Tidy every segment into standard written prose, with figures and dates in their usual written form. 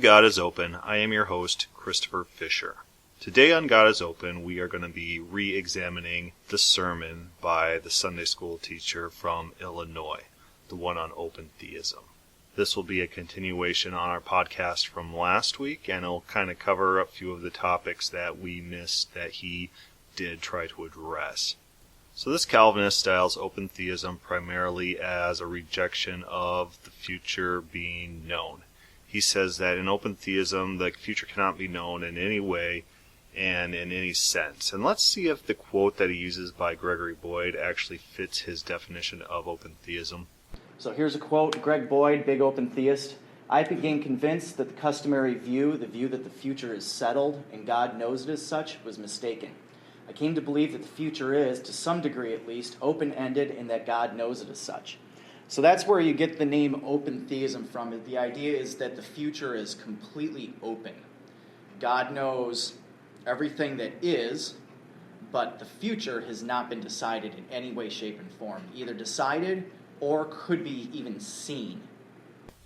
God is Open. I am your host, Christopher Fisher. Today on God is Open, we are going to be re-examining the sermon by the Sunday school teacher from Illinois, the one on open theism. This will be a continuation on our podcast from last week, and it'll kind of cover a few of the topics that we missed that he did try to address. So this Calvinist styles open theism primarily as a rejection of the future being known. He says that in open theism, the future cannot be known in any way and in any sense. And let's see if the quote that he uses by Gregory Boyd actually fits his definition of open theism. So here's a quote, Greg Boyd, big open theist. I became convinced that the customary view, the view that the future is settled and God knows it as such, was mistaken. I came to believe that the future is, to some degree at least, open-ended and that God knows it as such. So that's where you get the name open theism from. The idea is that the future is completely open. God knows everything that is, but the future has not been decided in any way, shape, and form. Either decided or could be even seen.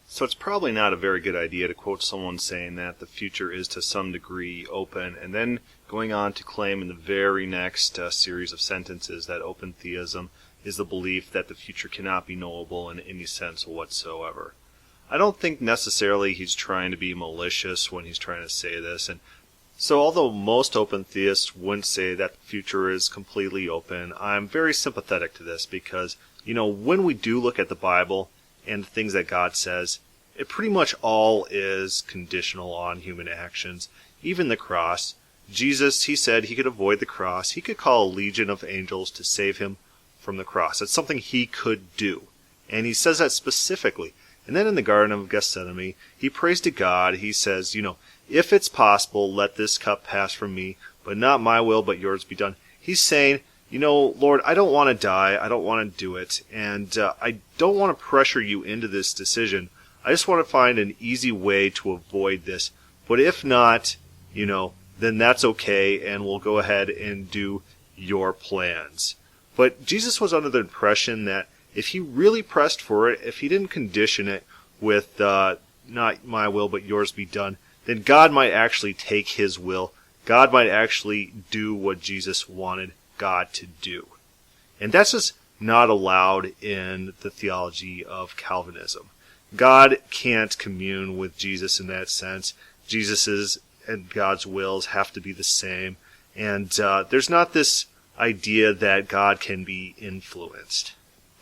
So it's probably not a very good idea to quote someone saying that the future is to some degree open, and then going on to claim in the very next series of sentences that open theism is the belief that the future cannot be knowable in any sense whatsoever. I don't think necessarily he's trying to be malicious when he's trying to say this, and so although most open theists wouldn't say that the future is completely open, I'm very sympathetic to this because, when we do look at the Bible and the things that God says, it pretty much all is conditional on human actions. Even the cross. Jesus, he said he could avoid the cross. He could call a legion of angels to save him from the cross. It's something he could do. And he says that specifically. And then in the Garden of Gethsemane, he prays to God. He says, if it's possible, let this cup pass from me, but not my will, but yours be done. He's saying, Lord, I don't want to die. I don't want to do it. And I don't want to pressure you into this decision. I just want to find an easy way to avoid this. But if not, then that's okay, and we'll go ahead and do your plans. But Jesus was under the impression that if he really pressed for it, if he didn't condition it with not my will, but yours be done, then God might actually take his will. God might actually do what Jesus wanted God to do. And that's just not allowed in the theology of Calvinism. God can't commune with Jesus in that sense. Jesus's and God's wills have to be the same. And there's not this idea that God can be influenced.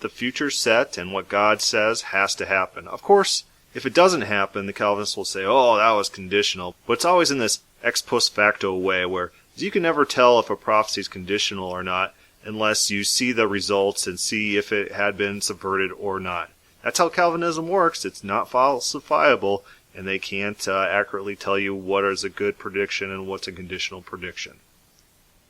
The future's set, and what God says has to happen. Of course, if it doesn't happen, the Calvinists will say, oh, that was conditional. But it's always in this ex post facto way where you can never tell if a prophecy is conditional or not unless you see the results and see if it had been subverted or not. That's how Calvinism works. It's not falsifiable, and they can't accurately tell you what is a good prediction and what's a conditional prediction.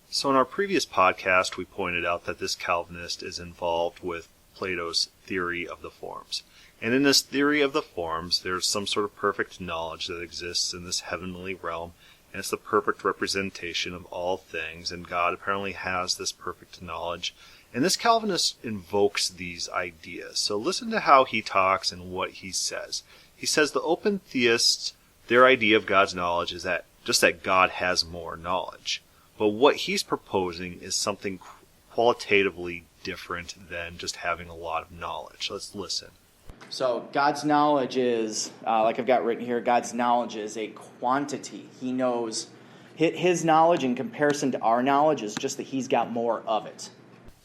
So in our previous podcast, we pointed out that this Calvinist is involved with Plato's theory of the forms. And in this theory of the forms, there's some sort of perfect knowledge that exists in this heavenly realm, and it's the perfect representation of all things, and God apparently has this perfect knowledge. And this Calvinist invokes these ideas. So listen to how he talks and what he says. He says the open theists, their idea of God's knowledge is that God has more knowledge. But what he's proposing is something qualitatively different than just having a lot of knowledge. Let's listen. So God's knowledge is, like I've got written here, God's knowledge is a quantity. He knows, his knowledge in comparison to our knowledge is just that he's got more of it.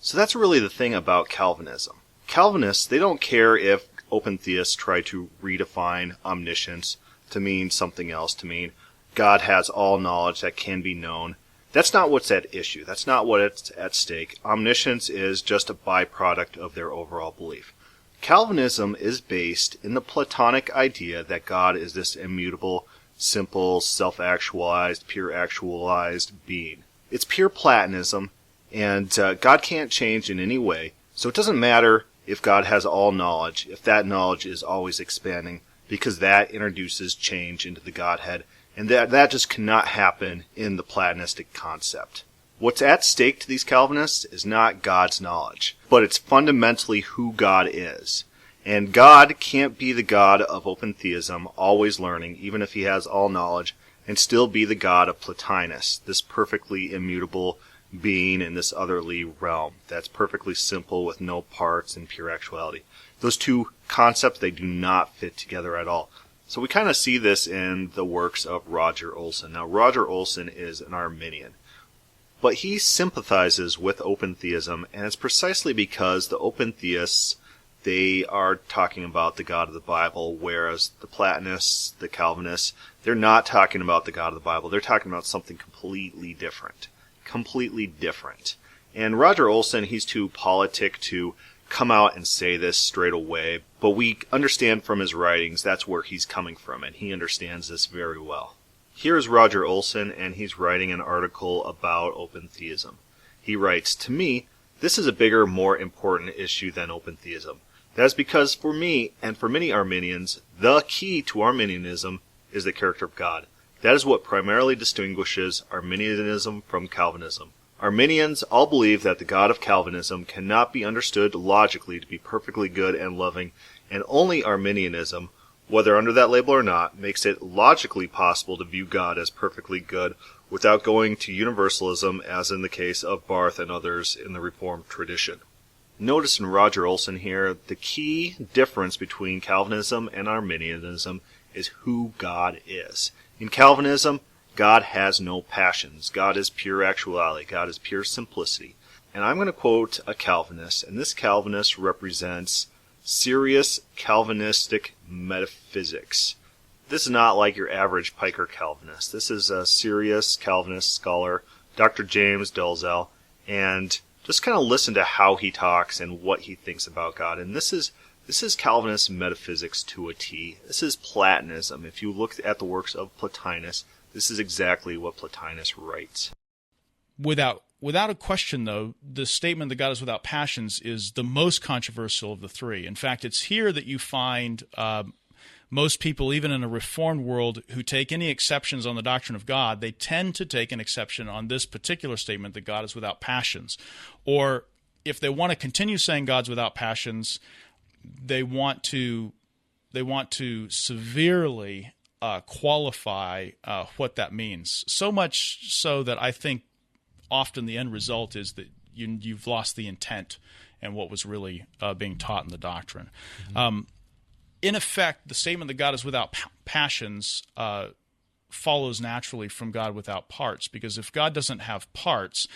So that's really the thing about Calvinism. Calvinists, they don't care if open theists try to redefine omniscience to mean something else, to mean God has all knowledge that can be known. That's not what's at issue. That's not what's at stake. Omniscience is just a byproduct of their overall belief. Calvinism is based in the Platonic idea that God is this immutable, simple, self-actualized, pure actualized being. It's pure Platonism, and God can't change in any way, so it doesn't matter if God has all knowledge, if that knowledge is always expanding, because that introduces change into the Godhead, and that just cannot happen in the Platonistic concept. What's at stake to these Calvinists is not God's knowledge, but it's fundamentally who God is. And God can't be the God of open theism, always learning, even if he has all knowledge, and still be the God of Plotinus, this perfectly immutable being in this otherly realm that's perfectly simple with no parts and pure actuality. Those two concepts, they do not fit together at all. So we kind of see this in the works of Roger Olson. Now, Roger Olson is an Arminian, but he sympathizes with open theism, and it's precisely because the open theists, they are talking about the God of the Bible, whereas the Platonists, the Calvinists, they're not talking about the God of the Bible. They're talking about something completely different. Completely different. And Roger Olson, he's too politic to come out and say this straight away, but we understand from his writings that's where he's coming from, and he understands this very well. Here is Roger Olson, and he's writing an article about open theism. He writes, "To me, this is a bigger, more important issue than open theism. That is because for me, and for many Arminians, the key to Arminianism is the character of God. That is what primarily distinguishes Arminianism from Calvinism. Arminians all believe that the God of Calvinism cannot be understood logically to be perfectly good and loving, and only Arminianism, whether under that label or not, makes it logically possible to view God as perfectly good without going to universalism, as in the case of Barth and others in the Reformed tradition." Notice in Roger Olson here, the key difference between Calvinism and Arminianism is who God is. In Calvinism, God has no passions. God is pure actuality. God is pure simplicity. And I'm going to quote a Calvinist, and this Calvinist represents serious Calvinistic metaphysics. This is not like your average Piker Calvinist. This is a serious Calvinist scholar, Dr. James Dolezal, and just kind of listen to how he talks and what he thinks about God. And this is Calvinist metaphysics to a T. This is Platonism. If you look at the works of Plotinus, this is exactly what Plotinus writes. Without a question, though, the statement that God is without passions is the most controversial of the three. In fact, it's here that you find most people, even in a Reformed world, who take any exceptions on the doctrine of God, they tend to take an exception on this particular statement that God is without passions. Or if they want to continue saying God's without passions, they want to severely qualify what that means. So much so that I think often the end result is that you've lost the intent and what was really being taught in the doctrine. Mm-hmm. In effect, the statement that God is without passions follows naturally from God without parts, because if God doesn't have parts,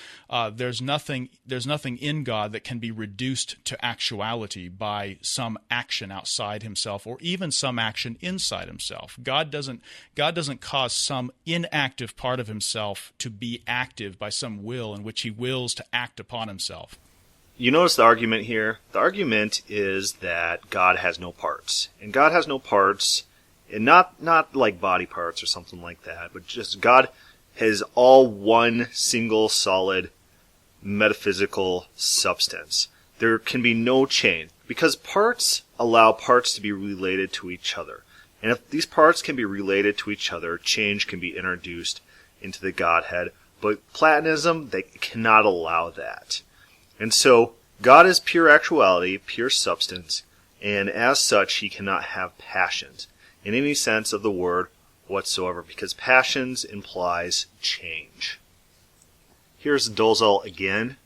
there's nothing in God that can be reduced to actuality by some action outside himself or even some action inside himself. God doesn't cause some inactive part of himself to be active by some will in which he wills to act upon himself. You notice the argument here? The argument is that God has no parts. And God has no parts, and not like body parts or something like that, but just God is all one single solid metaphysical substance. There can be no change, because parts allow parts to be related to each other. And if these parts can be related to each other, change can be introduced into the Godhead. But Platonism, they cannot allow that. And so, God is pure actuality, pure substance, and as such, he cannot have passions in any sense of the word whatsoever, because passions implies change. Here's Dolezal again.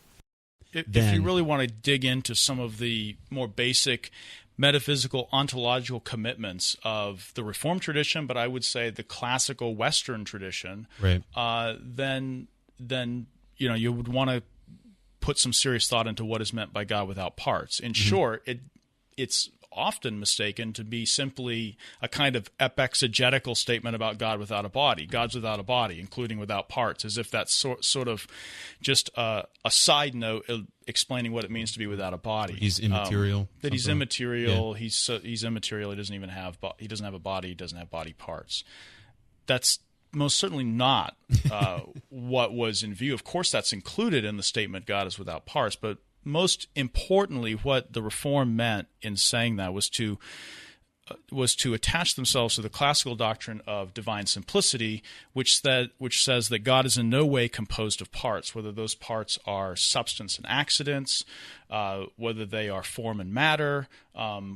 If you really want to dig into some of the more basic metaphysical ontological commitments of the Reformed tradition, but I would say the classical Western tradition, right. Then you would want to put some serious thought into what is meant by God without parts. In short, it's often mistaken to be simply a kind of epexegetical statement about God without a body. God's without a body, including without parts, as if that's sort of just a side note explaining what it means to be without a body. He's immaterial. That he's immaterial. Yeah. He's immaterial. He doesn't have a body. He doesn't have body parts. That's most certainly not what was in view. Of course, that's included in the statement God is without parts, but most importantly, what the Reform meant in saying that was to attach themselves to the classical doctrine of divine simplicity, which says that God is in no way composed of parts, whether those parts are substance and accidents, whether they are form and matter,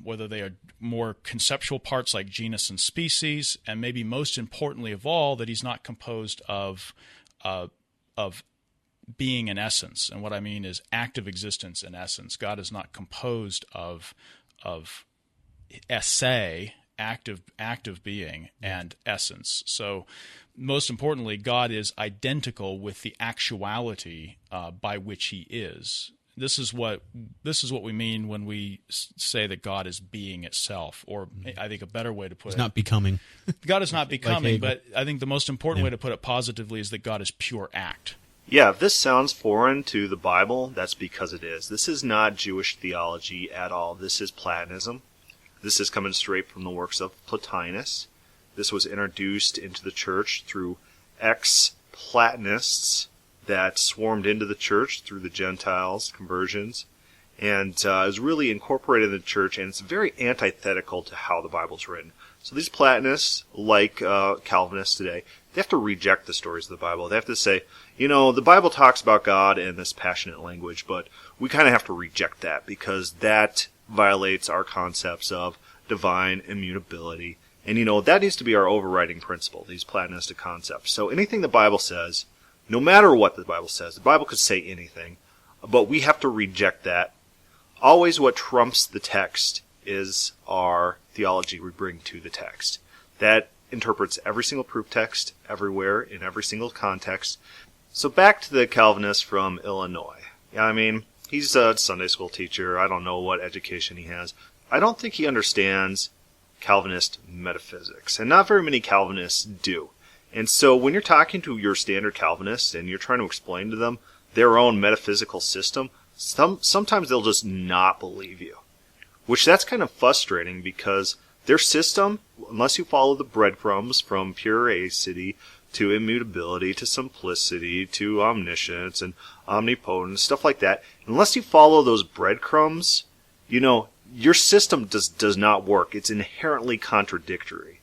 whether they are more conceptual parts like genus and species, and maybe most importantly of all, that he's not composed of being and essence. And what I mean is active existence and essence. God is not composed of esse, active being, and essence. So most importantly, God is identical with the actuality by which he is. This is what we mean when we say that God is being itself, or I think a better way to put it. It's not becoming. God is not becoming, like but I think the most important way to put it positively is that God is pure act. Yeah, if this sounds foreign to the Bible, that's because it is. This is not Jewish theology at all. This is Platonism. This is coming straight from the works of Plotinus. This was introduced into the church through ex-Platonists that swarmed into the church through the Gentiles' conversions, and is really incorporated in the church, and it's very antithetical to how the Bible's written. So these Platonists, like Calvinists today, they have to reject the stories of the Bible. They have to say, the Bible talks about God in this passionate language, but we kind of have to reject that because that violates our concepts of divine immutability. And, that needs to be our overriding principle, these Platonistic concepts. So anything the Bible says, no matter what the Bible says, the Bible could say anything, but we have to reject that. Always what trumps the text is our theology we bring to the text. That interprets every single proof text, everywhere, in every single context. So back to the Calvinist from Illinois. He's a Sunday school teacher. I don't know what education he has. I don't think he understands Calvinist metaphysics, and not very many Calvinists do. And so when you're talking to your standard Calvinist and you're trying to explain to them their own metaphysical system, sometimes they'll just not believe you. Which that's kind of frustrating because their system, unless you follow the breadcrumbs from pure aseity to immutability to simplicity to omniscience and omnipotence, stuff like that, unless you follow those breadcrumbs, your system does not work. It's inherently contradictory.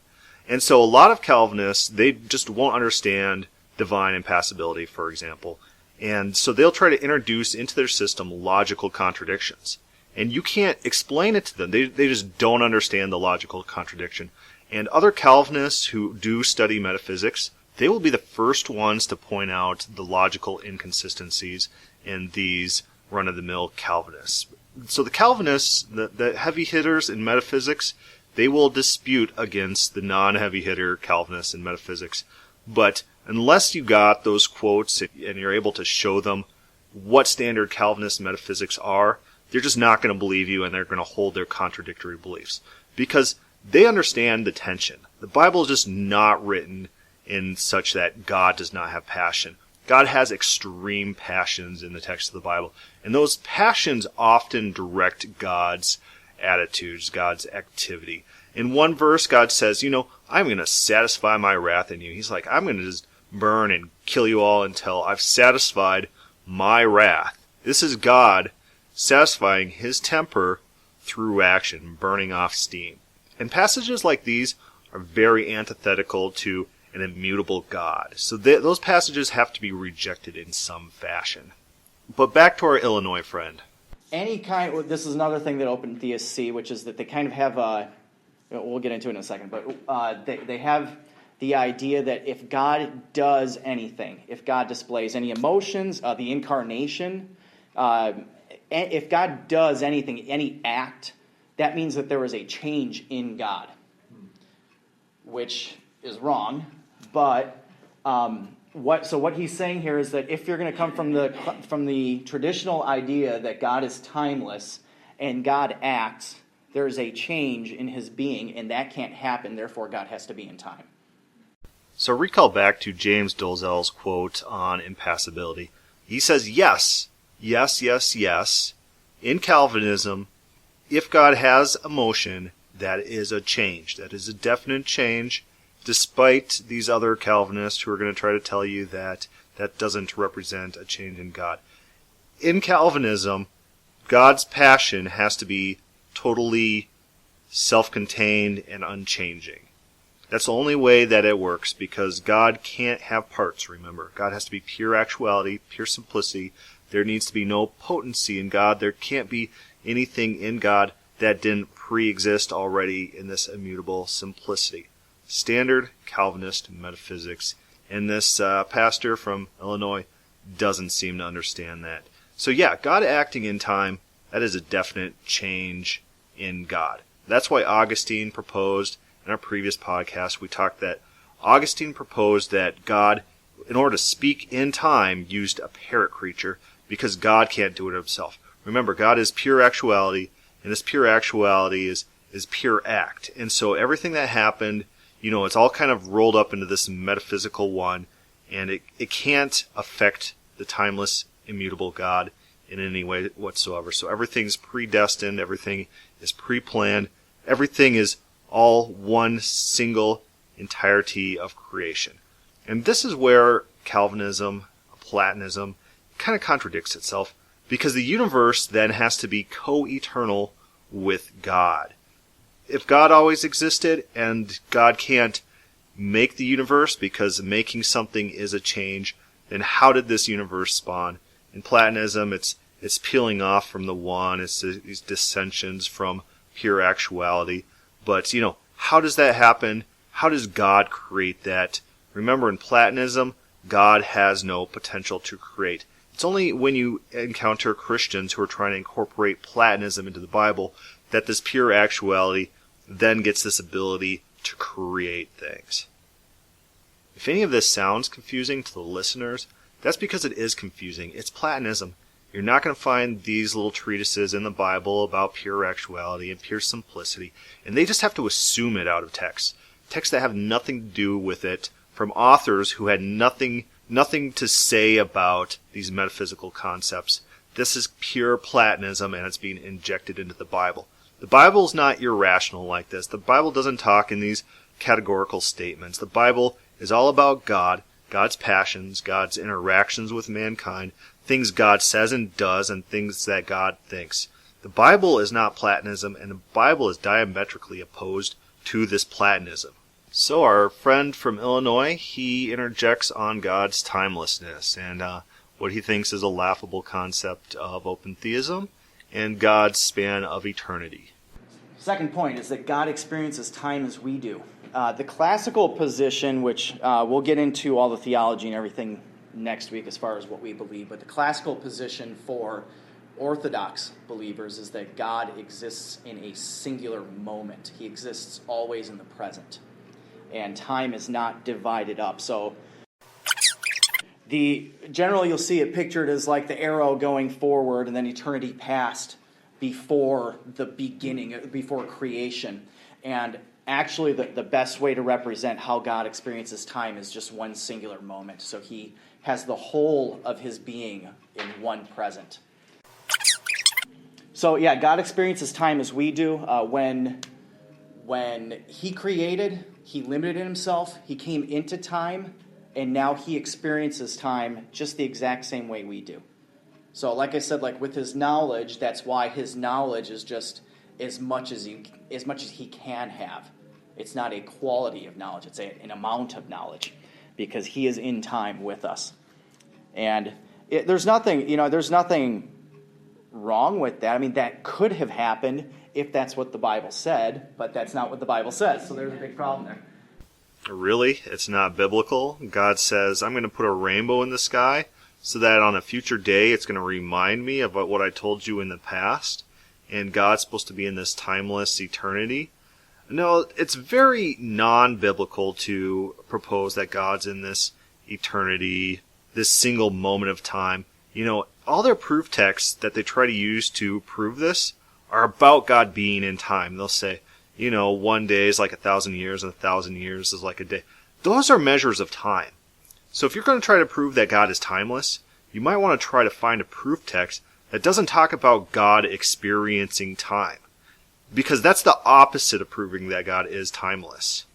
And so a lot of Calvinists, they just won't understand divine impassibility, for example. And so they'll try to introduce into their system logical contradictions. And you can't explain it to them. They just don't understand the logical contradiction. And other Calvinists who do study metaphysics, they will be the first ones to point out the logical inconsistencies in these run-of-the-mill Calvinists. So the Calvinists, the heavy hitters in metaphysics, they will dispute against the non-heavy hitter Calvinists in metaphysics. But unless you got those quotes and you're able to show them what standard Calvinist metaphysics are, they're just not going to believe you, and they're going to hold their contradictory beliefs. Because they understand the tension. The Bible is just not written in such that God does not have passion. God has extreme passions in the text of the Bible. And those passions often direct God's attitudes, God's activity. In one verse, God says, I'm going to satisfy my wrath in you. He's like, I'm going to just burn and kill you all until I've satisfied my wrath. This is God satisfying his temper through action, burning off steam. And passages like these are very antithetical to an immutable God. So those passages have to be rejected in some fashion. But back to our Illinois friend. This is another thing that open theists see, which is that they kind of have we'll get into it in a second, but they have the idea that if God does anything, if God displays any emotions, the incarnation, if God does anything, any act, that means that there is a change in God, which is wrong. But what he's saying here is that if you're going to come from the traditional idea that God is timeless and God acts, there is a change in his being, and that can't happen. Therefore, God has to be in time. So recall back to James Dolezal's quote on impassibility. He says, yes. In Calvinism, if God has emotion, that is a change. That is a definite change, despite these other Calvinists who are going to try to tell you that that doesn't represent a change in God. In Calvinism, God's passion has to be totally self-contained, and unchanging. That's the only way that it works, because God can't have parts, remember. God has to be pure actuality, pure simplicity. There needs to be no potency in God. There can't be anything in God that didn't pre-exist already in this immutable simplicity. Standard Calvinist metaphysics. And this pastor from Illinois doesn't seem to understand that. So yeah, God acting in time, that is a definite change in God. That's why Augustine proposed, in our previous podcast, we talked that Augustine proposed that God, in order to speak in time, used a parrot creature, because God can't do it himself. Remember, God is pure actuality, and this pure actuality is pure act. And so everything that happened, it's all kind of rolled up into this metaphysical one, and it can't affect the timeless, immutable God in any way whatsoever. So everything's predestined, everything is pre-planned, everything is all one single entirety of creation. And this is where Calvinism, Platonism, kind of contradicts itself, because the universe then has to be co-eternal with God. If God always existed and God can't make the universe because making something is a change, then how did this universe spawn? In Platonism, it's peeling off from the one, it's these dissensions from pure actuality. But, how does that happen? How does God create that? Remember, in Platonism, God has no potential to create. It's only when you encounter Christians who are trying to incorporate Platonism into the Bible that this pure actuality then gets this ability to create things. If any of this sounds confusing to the listeners, that's because it is confusing. It's Platonism. You're not going to find these little treatises in the Bible about pure actuality and pure simplicity, and they just have to assume it out of texts that have nothing to do with it, from authors who had nothing to say about these metaphysical concepts. This is pure Platonism, and it's being injected into the Bible. The Bible is not irrational like this. The Bible doesn't talk in these categorical statements. The Bible is all about God, God's passions, God's interactions with mankind, things God says and does, and things that God thinks. The Bible is not Platonism, and the Bible is diametrically opposed to this Platonism. So our friend from Illinois, he interjects on God's timelessness and what he thinks is a laughable concept of open theism and God's span of eternity. Second point is that God experiences time as we do. The classical position, which we'll get into all the theology and everything next week as far as what we believe, but the classical position for Orthodox believers is that God exists in a singular moment. He exists always in the present. And time is not divided up. So generally you'll see it pictured as like the arrow going forward and then eternity past before the beginning, before creation. And actually the best way to represent how God experiences time is just one singular moment. So he has the whole of his being in one present. So yeah, God experiences time as we do. When he created, he limited himself, he came into time, and now he experiences time just the exact same way we do. So like I said, like with his knowledge, that's why his knowledge is just as much as he can have. It's not a quality of knowledge, it's an amount of knowledge, because he is in time with us. And there's nothing wrong with that. I mean, that could have happened if that's what the Bible said, but that's not what the Bible says, so there's a big problem there. Really? It's not biblical? God says, I'm going to put a rainbow in the sky so that on a future day it's going to remind me of what I told you in the past, and God's supposed to be in this timeless eternity? No, it's very non-biblical to propose that God's in this eternity, this single moment of time. All their proof texts that they try to use to prove this are about God being in time. They'll say, 1 day is like 1,000 years, and 1,000 years is like a day. Those are measures of time. So if you're going to try to prove that God is timeless, you might want to try to find a proof text that doesn't talk about God experiencing time. Because that's the opposite of proving that God is timeless.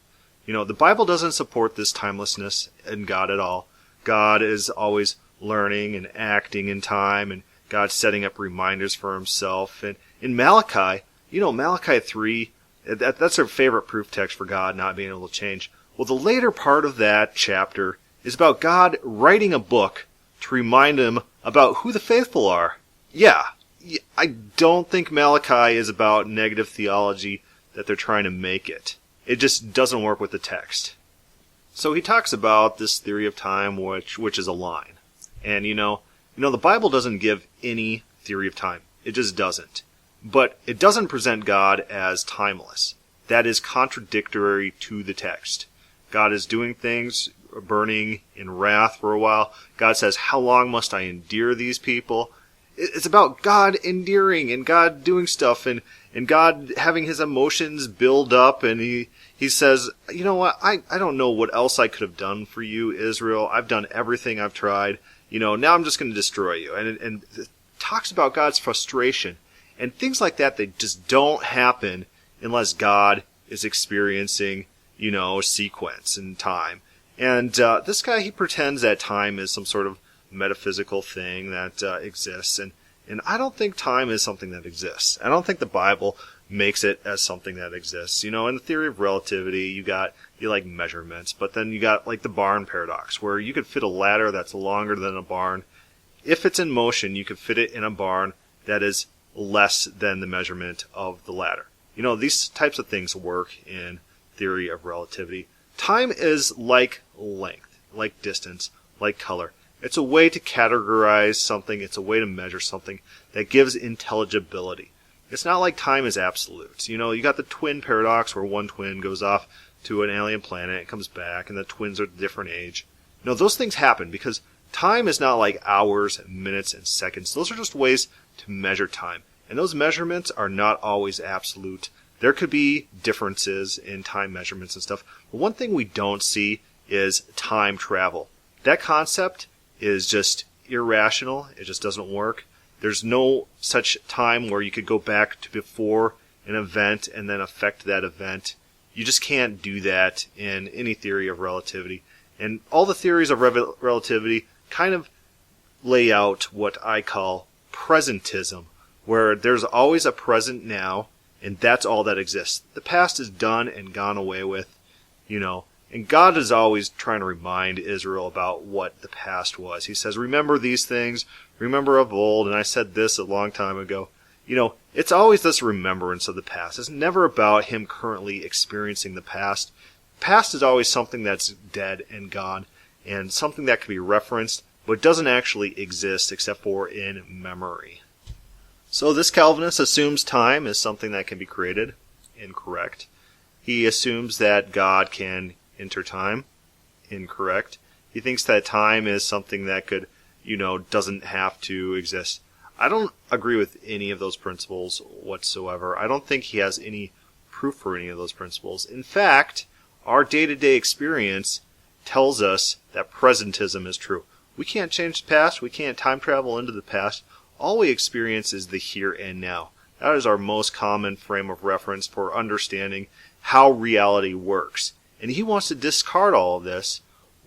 The Bible doesn't support this timelessness in God at all. God is always learning and acting in time, and God's setting up reminders for himself. And in Malachi, Malachi 3, That's their favorite proof text for God not being able to change. Well, the later part of that chapter is about God writing a book to remind him about who the faithful are. Yeah, I don't think Malachi is about negative theology that they're trying to make it. It just doesn't work with the text. So he talks about this theory of time, which is a line. And the Bible doesn't give any theory of time. It just doesn't. But it doesn't present God as timeless. That is contradictory to the text. God is doing things, burning in wrath for a while. God says, how long must I endure these people? It's about God enduring and God doing stuff and God having his emotions build up, and he says, you know what, I don't know what else I could have done for you, Israel. I've done everything I've tried. Now I'm just going to destroy you. And it talks about God's frustration. And things like that, they just don't happen unless God is experiencing, sequence and time. And this guy, he pretends that time is some sort of metaphysical thing that exists. And I don't think time is something that exists. I don't think the Bible makes it as something that exists. In the theory of relativity, you like measurements, but then you got like the barn paradox, where you could fit a ladder that's longer than a barn. If it's in motion, you could fit it in a barn that is less than the measurement of the ladder. These types of things work in theory of relativity. Time is like length, like distance, like color. It's a way to categorize something. It's a way to measure something that gives intelligibility. It's not like time is absolute. You got the twin paradox, where one twin goes off to an alien planet and comes back, and the twins are a different age. Those things happen because time is not like hours, minutes, and seconds. Those are just ways to measure time. And those measurements are not always absolute. There could be differences in time measurements and stuff. But one thing we don't see is time travel. That concept is just irrational. It just doesn't work. There's no such time where you could go back to before an event and then affect that event. You just can't do that in any theory of relativity. And all the theories of relativity kind of lay out what I call presentism, where there's always a present now, and that's all that exists. The past is done and gone away with, and God is always trying to remind Israel about what the past was. He says, remember these things, remember of old, and I said this a long time ago. It's always this remembrance of the past. It's never about him currently experiencing the past. Past is always something that's dead and gone, and something that can be referenced, but doesn't actually exist except for in memory. So this Calvinist assumes time is something that can be created. Incorrect. He assumes that God can enter time. Incorrect. He thinks that time is something that could, doesn't have to exist. I don't agree with any of those principles whatsoever. I don't think he has any proof for any of those principles. In fact, our day-to-day experience tells us that presentism is true. We can't change the past. We can't time travel into the past. All we experience is the here and now. That is our most common frame of reference for understanding how reality works. And he wants to discard all of this.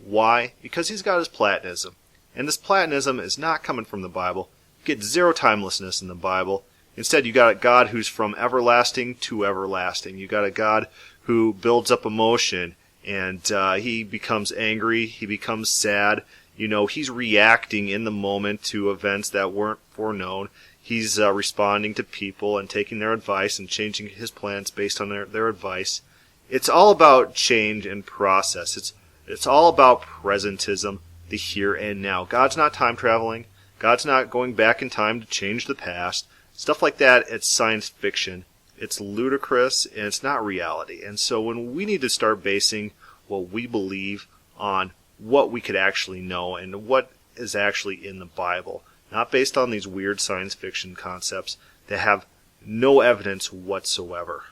Why? Because he's got his Platonism. And this Platonism is not coming from the Bible. You get zero timelessness in the Bible. Instead, you got a God who's from everlasting to everlasting. You got a God who builds up emotion, and he becomes angry, he becomes sad. He's reacting in the moment to events that weren't foreknown. He's responding to people and taking their advice and changing his plans based on their advice. It's all about change and process. It's all about presentism, the here and now. God's not time traveling. God's not going back in time to change the past. Stuff like that, it's science fiction. It's ludicrous, and it's not reality. And so when we need to start basing what we believe on what we could actually know and what is actually in the Bible, not based on these weird science fiction concepts that have no evidence whatsoever.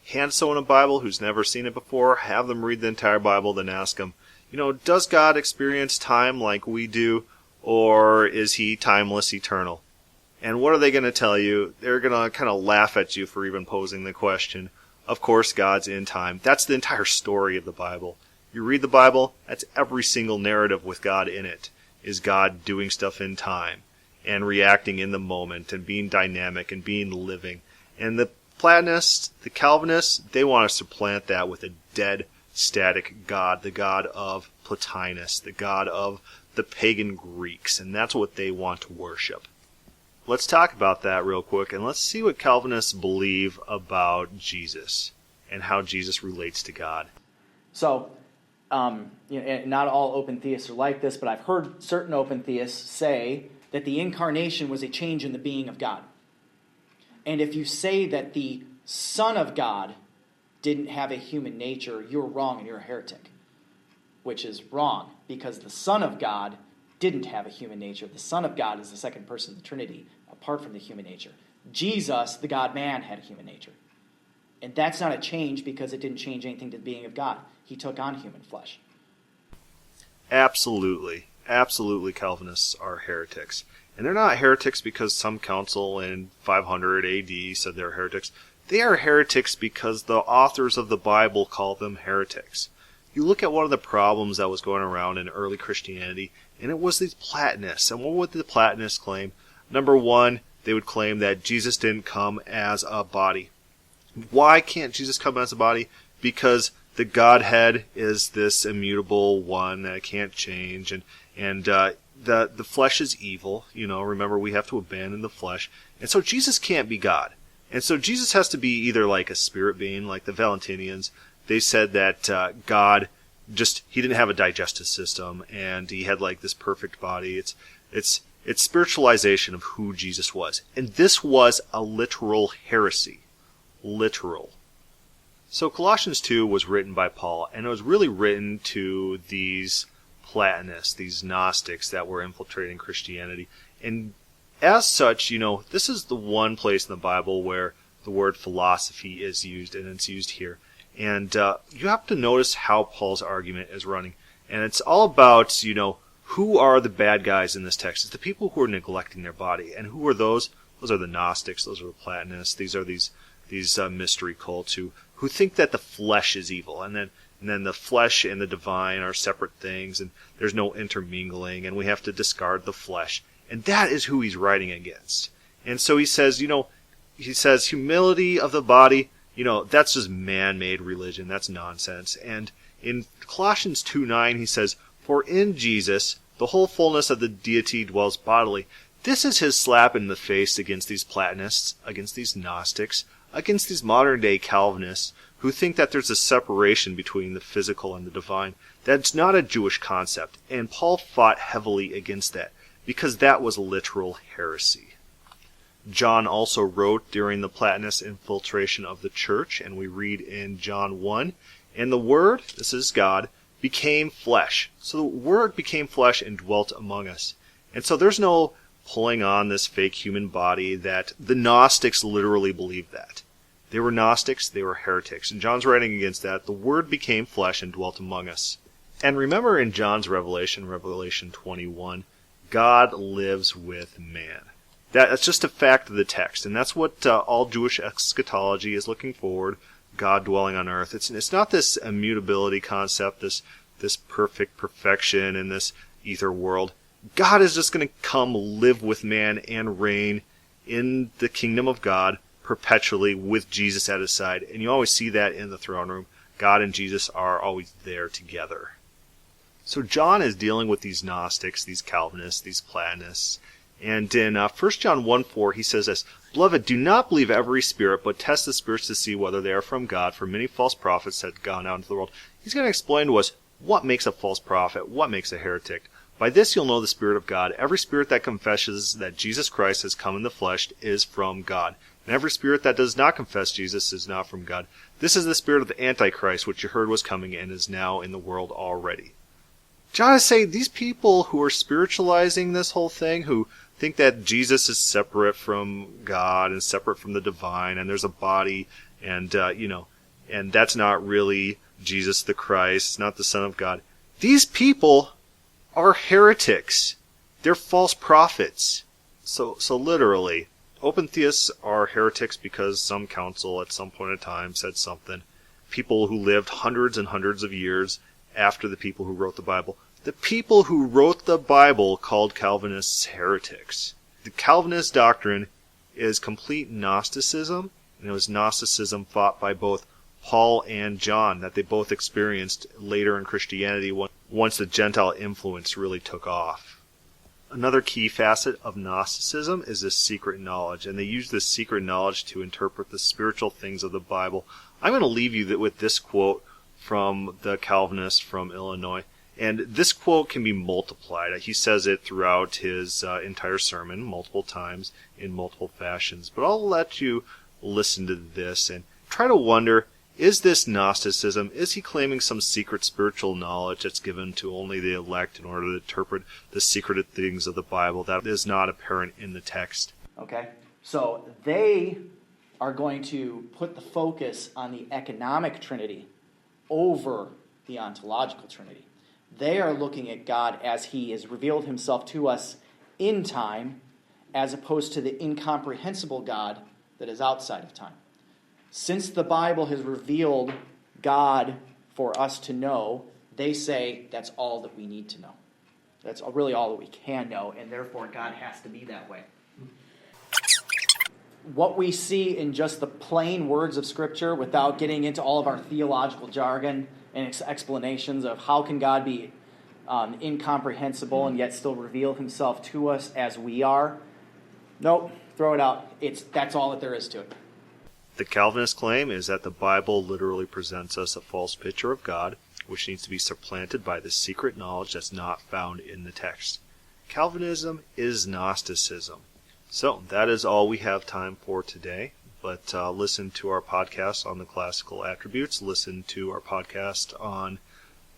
Hand someone a Bible who's never seen it before, have them read the entire Bible, then ask them, does God experience time like we do, or is he timeless, eternal? And what are they going to tell you? They're going to kind of laugh at you for even posing the question. Of course, God's in time. That's the entire story of the Bible. You read the Bible, that's every single narrative with God in it, is God doing stuff in time and reacting in the moment and being dynamic and being living. And the Platonists, the Calvinists, they want to supplant that with a dead, static God, the God of Plotinus, the God of the pagan Greeks, and that's what they want to worship. Let's talk about that real quick, and let's see what Calvinists believe about Jesus and how Jesus relates to God. So, not all open theists are like this, but I've heard certain open theists say that the incarnation was a change in the being of God. And if you say that the Son of God didn't have a human nature, you're wrong and you're a heretic. Which is wrong, because the Son of God didn't have a human nature. The Son of God is the second person of the Trinity, apart from the human nature. Jesus, the God-man, had a human nature. And that's not a change because it didn't change anything to the being of God. He took on human flesh. Absolutely. Absolutely, Calvinists are heretics. And they're not heretics because some council in 500 AD said they're heretics. They are heretics because the authors of the Bible call them heretics. You look at one of the problems that was going around in early Christianity, and it was these Platonists. And what would the Platonists claim? Number one, they would claim that Jesus didn't come as a body. Why can't Jesus come as a body? Because the Godhead is this immutable one that can't change, and the flesh is evil. Remember, we have to abandon the flesh. And so Jesus can't be God. And so Jesus has to be either like a spirit being, like the Valentinians. They said that God he didn't have a digestive system, and he had like this perfect body. It's spiritualization of who Jesus was. And this was a literal heresy. Literal. So Colossians 2 was written by Paul, and it was really written to these Platonists, these Gnostics that were infiltrating Christianity. And as such, this is the one place in the Bible where the word philosophy is used, and it's used here. And you have to notice how Paul's argument is running. And it's all about, who are the bad guys in this text? It's the people who are neglecting their body. And who are those? Those are the Gnostics. Those are the Platonists. These are these mystery cults who think that the flesh is evil. And then the flesh and the divine are separate things, and there's no intermingling, and we have to discard the flesh. And that is who he's writing against. And so he says, humility of the body, that's just man-made religion. That's nonsense. And in Colossians 2:9, he says, for in Jesus, the whole fullness of the deity dwells bodily. This is his slap in the face against these Platonists, against these Gnostics, against these modern-day Calvinists who think that there's a separation between the physical and the divine. That's not a Jewish concept. And Paul fought heavily against that, because that was literal heresy. John also wrote during the Platonist infiltration of the church, and we read in John 1, and the Word, this is God, became flesh. So the Word became flesh and dwelt among us. And so there's no pulling on this fake human body that the Gnostics literally believed that. They were Gnostics, they were heretics. And John's writing against that. The Word became flesh and dwelt among us. And remember in John's Revelation 21, God lives with man. That's just a fact of the text, and that's what all Jewish eschatology is looking forward, God dwelling on earth. It's not this immutability concept, this perfect perfection in this ether world. God is just going to come live with man and reign in the kingdom of God perpetually with Jesus at his side. And you always see that in the throne room. God and Jesus are always there together. So John is dealing with these Gnostics, these Calvinists, these Platonists. And in 1 John 1:4, he says this, Beloved, do not believe every spirit, but test the spirits to see whether they are from God, for many false prophets have gone out into the world. He's going to explain to us what makes a false prophet, what makes a heretic. By this you'll know the Spirit of God. Every spirit that confesses that Jesus Christ has come in the flesh is from God. And every spirit that does not confess Jesus is not from God. This is the spirit of the Antichrist, which you heard was coming and is now in the world already. John is saying these people who are spiritualizing this whole thing, who think that Jesus is separate from God and separate from the divine, and there's a body, and and that's not really Jesus the Christ, not the Son of God. These people are heretics. They're false prophets. So literally, open theists are heretics because some council at some point in time said something. People who lived hundreds and hundreds of years after the people who wrote the Bible. The people who wrote the Bible called Calvinists heretics. The Calvinist doctrine is complete Gnosticism, And it was Gnosticism fought by both Paul and John that they both experienced later in Christianity once the Gentile influence really took off. Another key facet of Gnosticism is this secret knowledge, and they use this secret knowledge to interpret the spiritual things of the Bible. I'm going to leave you with this quote from the Calvinist from Illinois, and this quote can be multiplied. He says it throughout his entire sermon multiple times in multiple fashions, but I'll let you listen to this and try to wonder, is this Gnosticism? Is he claiming some secret spiritual knowledge that's given to only the elect in order to interpret the secret things of the Bible that is not apparent in the text? Okay, so they are going to put the focus on the economic Trinity over the ontological Trinity. They are looking at God as he has revealed himself to us in time, as opposed to the incomprehensible God that is outside of time. Since the Bible has revealed God for us to know, they say that's all that we need to know. That's really all that we can know, and therefore God has to be that way. What we see in just the plain words of Scripture, without getting into all of our theological jargon and explanations of how can God be incomprehensible and yet still reveal himself to us as we are, nope, throw it out. That's all that there is to it. The Calvinist claim is that the Bible literally presents us a false picture of God, which needs to be supplanted by the secret knowledge that's not found in the text. Calvinism is Gnosticism. So that is all we have time for today. But listen to our podcast on the classical attributes. Listen to our podcast on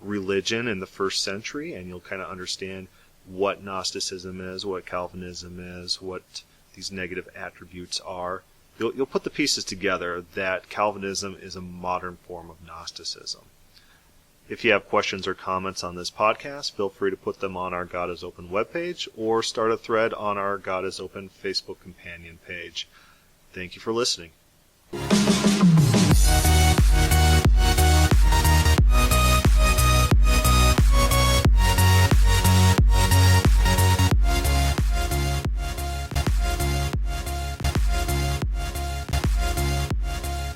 religion in the first century, and you'll kind of understand what Gnosticism is, what Calvinism is, what these negative attributes are. You'll put the pieces together that Calvinism is a modern form of Gnosticism. If you have questions or comments on this podcast, feel free to put them on our God is Open webpage or start a thread on our God is Open Facebook companion page. Thank you for listening.